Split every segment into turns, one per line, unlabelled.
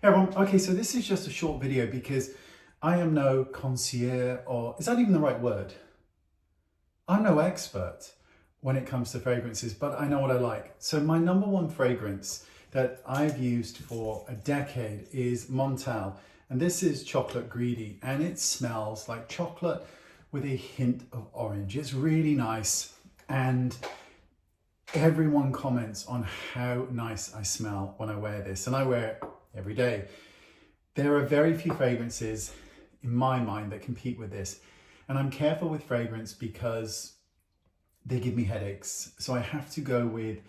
Hey everyone, okay, so this is just a short video because I am no connoisseur, or is that even the right word? I'm no expert when it comes to fragrances, but I know what I like. So my number one fragrance that I've used for a decade is Montal, and this is Chocolate Greedy, and it smells like chocolate with a hint of orange. It's really nice, and everyone comments on how nice I smell when I wear this, and I wear it every day. There are very few fragrances in my mind that compete with this, and I'm careful with fragrance because they give me headaches. So I have to go with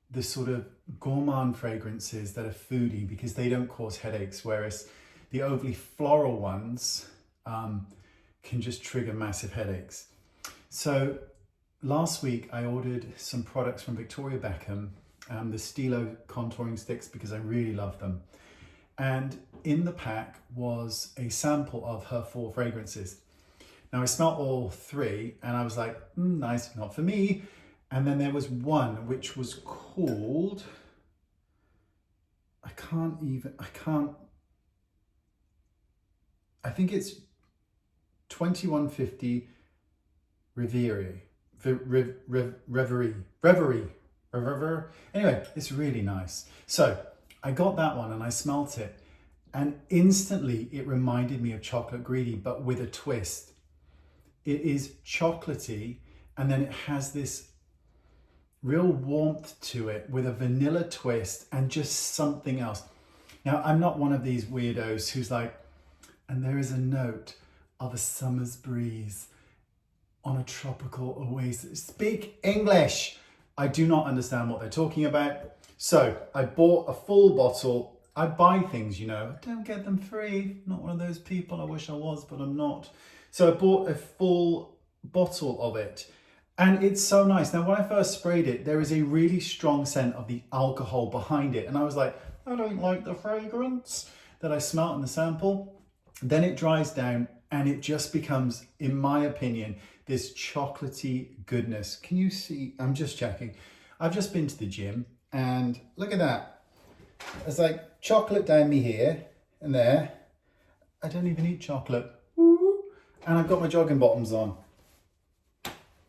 the sort of gourmand fragrances that are foodie because they don't cause headaches, whereas the overly floral ones can just trigger massive headaches. So last week I ordered some products from Victoria Beckham, the Stilo contouring sticks, because I really love them. And in the pack was a sample of her 4 fragrances. Now I smelled all 3 and I was like, nice, not for me. And then there was one which was called, I think it's 2150 Revierie. Reverie. Anyway, it's really nice. So I got that one and I smelt it, and instantly it reminded me of Chocolate Greedy, but with a twist. It is chocolatey, and then it has this real warmth to it with a vanilla twist and just something else. Now, I'm not one of these weirdos who's like, and there is a note of a summer's breeze on a tropical oasis. Speak English. I do not understand what they're talking about. So I bought a full bottle. I buy things, you know, I don't get them free. Not one of those people. I wish I was, but I'm not. So I bought a full bottle of it, and it's so nice. Now, when I first sprayed it, there is a really strong scent of the alcohol behind it. And I was like, I don't like the fragrance that I smelt in the sample. Then it dries down and it just becomes, in my opinion, this chocolatey goodness. Can you see? I'm just checking. I've just been to the gym and look at that. There's like chocolate down me here and there. I don't even eat chocolate. And I've got my jogging bottoms on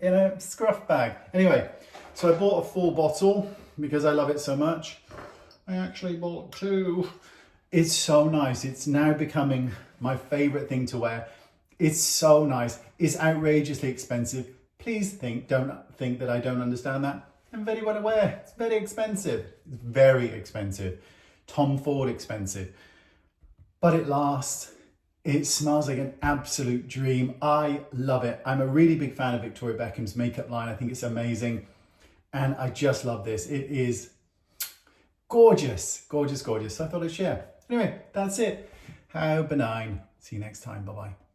in a scruff bag. Anyway, so I bought a full bottle because I love it so much. I actually bought 2. It's so nice. It's now becoming my favorite thing to wear. It's so nice. It's outrageously expensive. Please don't think that I don't understand that. I'm very well aware. It's very expensive. It's very expensive. Tom Ford expensive. But it lasts. It smells like an absolute dream. I love it. I'm a really big fan of Victoria Beckham's makeup line. I think it's amazing. And I just love this. It is gorgeous, gorgeous, gorgeous. So I thought I'd share. Anyway, that's it. How benign. See you next time. Bye-bye.